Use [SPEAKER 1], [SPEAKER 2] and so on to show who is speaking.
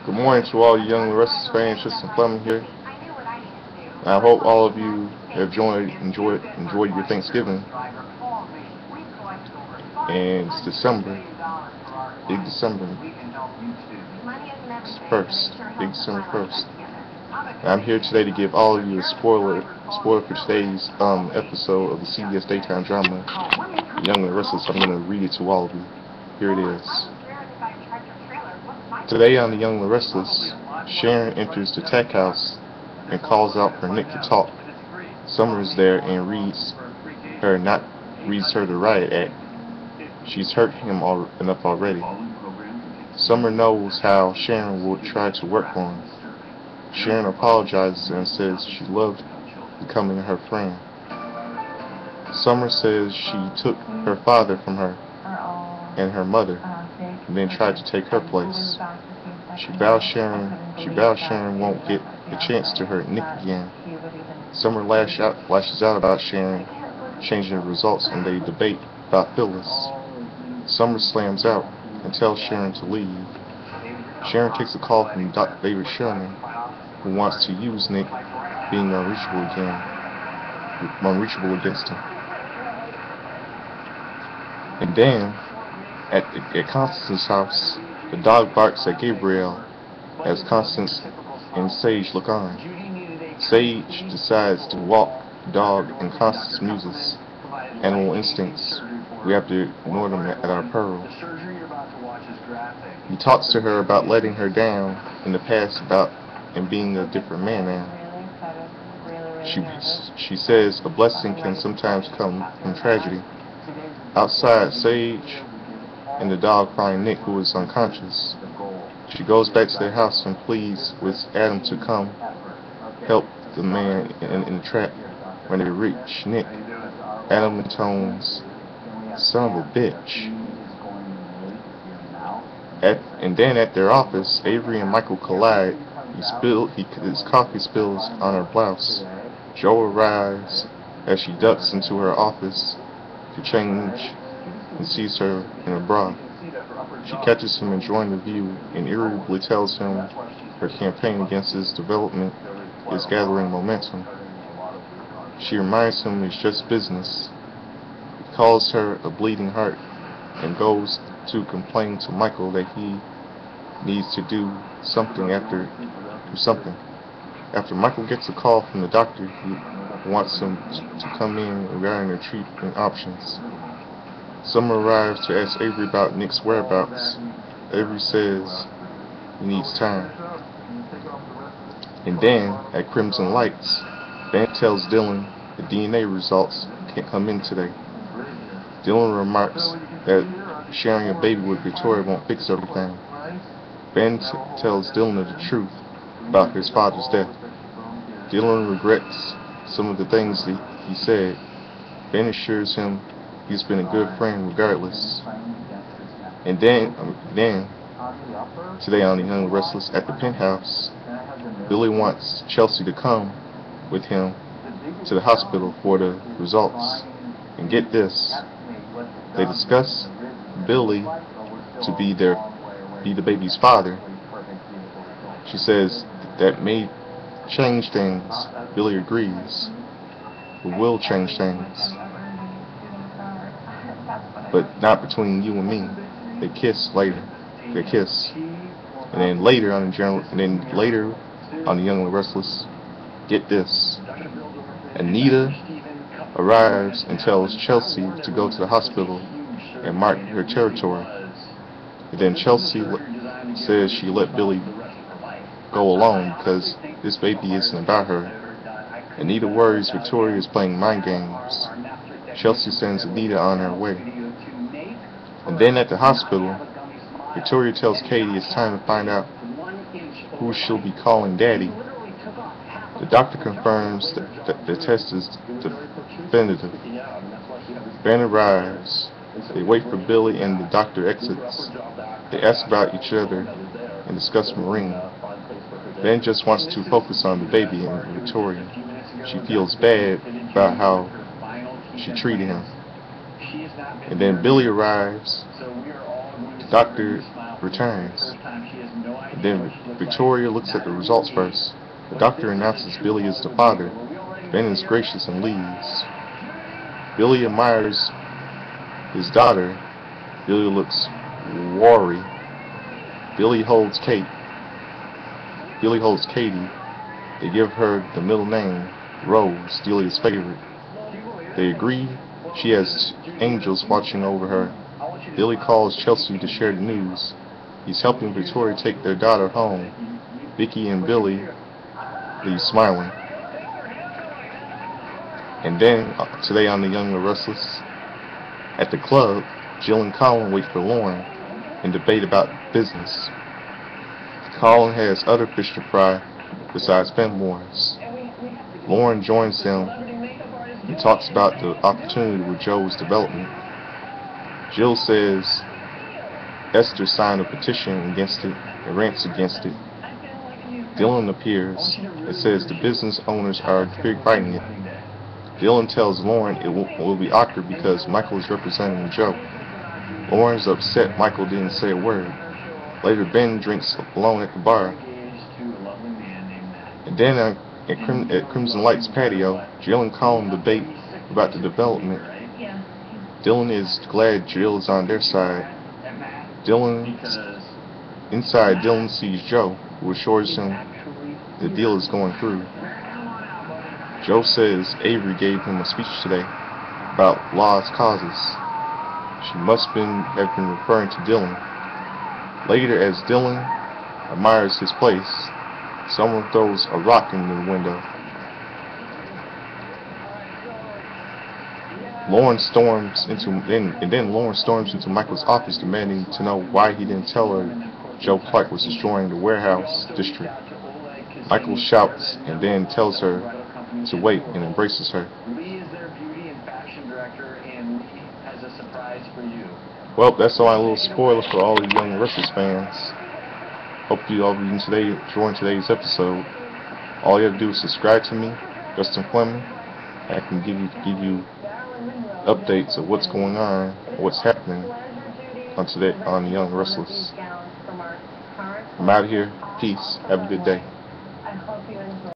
[SPEAKER 1] Good morning to all you young Restless fans. Tristan Fleming here. I hope all of you have enjoyed your Thanksgiving. And it's December, big December 1st, big December 1st. And I'm here today to give all of you a spoiler for today's episode of the CBS daytime drama, Young and Restless. I'm going to read it to all of you. Here it is. Today on the Young and Restless, Sharon enters the tech house and calls out for Nick to talk. Summer is there and reads her the riot act. She's hurt him enough already. Summer knows how Sharon will try to work on him. Sharon apologizes and says she loved becoming her friend. Summer says she took her father from her and her mother, and then tried to take her place. She vows Sharon won't get a chance to hurt Nick again. Summer lashes out about Sharon changing the results, and they debate about Phyllis. Summer slams out and tells Sharon to leave. Sharon takes a call from Dr. David Sherman, who wants to use Nick being unreachable against him. And then, at Constance's house, the dog barks at Gabriel as Constance and Sage look on. Sage decides to walk the dog, and Constance muses, "Animal instincts. We have to ignore them at our peril." He talks to her about letting her down in the past and being a different man now. She says a blessing can sometimes come from tragedy. Outside, Sage and the dog find Nick, who is unconscious. She goes back to their house and pleads with Adam to come help the man in the trap. When they reach Nick, Adam intones, "Son of a bitch." And then at their office, Avery and Michael collide. His coffee spills on her blouse. Jo arrives as she ducks into her office to change and sees her in a bra. She catches him enjoying the view and irritably tells him her campaign against his development is gathering momentum. She reminds him it's just business. He calls her a bleeding heart and goes to complain to Michael that he needs to do something. After Michael gets a call from the doctor, he wants him to come in regarding their treatment options. Summer arrives to ask Avery about Nick's whereabouts. Avery says he needs time. And then, at Crimson Lights, Ben tells Dylan the DNA results can't come in today. Dylan remarks that sharing a baby with Victoria won't fix everything. Ben tells Dylan the truth about his father's death. Dylan regrets some of the things that he said. Ben assures him he's been a good friend regardless. And then today on the Young and Restless at the penthouse, Billy wants Chelsea to come with him to the hospital for the results. And get this, they discuss Billy to be the baby's father. She says that may change things. Billy agrees. It will change things, but not between you and me. They kiss later. And then later on the Young and Restless, get this. Anita arrives and tells Chelsea to go to the hospital and mark her territory. And then Chelsea says she let Billy go alone because this baby isn't about her. Anita worries Victoria is playing mind games. Chelsea sends Anita on her way. And then at the hospital, Victoria tells Katie it's time to find out who she'll be calling Daddy. The doctor confirms that the test is definitive. Ben arrives. They wait for Billy and the doctor exits. They ask about each other and discuss Maureen. Ben just wants to focus on the baby and Victoria. She feels bad about how she treated him. And then Billy arrives. The doctor returns. And then Victoria looks at the results first. The doctor announces Billy is the father. Ben is gracious and leaves. Billy admires his daughter. Billy looks wary. Billy holds Katie. They give her the middle name, Rose, Delia's favorite. They agree she has angels watching over her. Billy calls Chelsea to share the news. He's helping Victoria take their daughter home. Vicky and Billy leave smiling. And then, today on The Young and the Restless, at the club, Jill and Colin wait for Lauren and debate about business. Colin has other fish to fry besides Fenmore's. Lauren joins them and talks about the opportunity with Joe's development. Jill says Esther signed a petition against it and rants against it. Dylan appears and says the business owners are fighting it. Dylan tells Lauren it will be awkward because Michael is representing Joe. Lauren's upset Michael didn't say a word. Later, Ben drinks alone at the bar. And then at Crimson Light's patio, Jill and Colin debate about the development. Dylan is glad Jill is on their side. Inside, Dylan sees Joe, who assures him the deal is going through. Joe says Avery gave him a speech today about lost causes. She must have been referring to Dylan. Later, as Dylan admires his place, someone throws a rock in the window. Lauren storms into Michael's office demanding to know why he didn't tell her Joe Clark was destroying the warehouse district. Michael shouts and then tells her to wait and embraces her. Well, that's my little spoiler for all the Young Restless fans. Hope you all enjoyed today's episode. All you have to do is subscribe to me, Justin Fleming. I can give you updates of what's going on, what's happening on Young Restless. I'm out of here. Peace. Have a good day.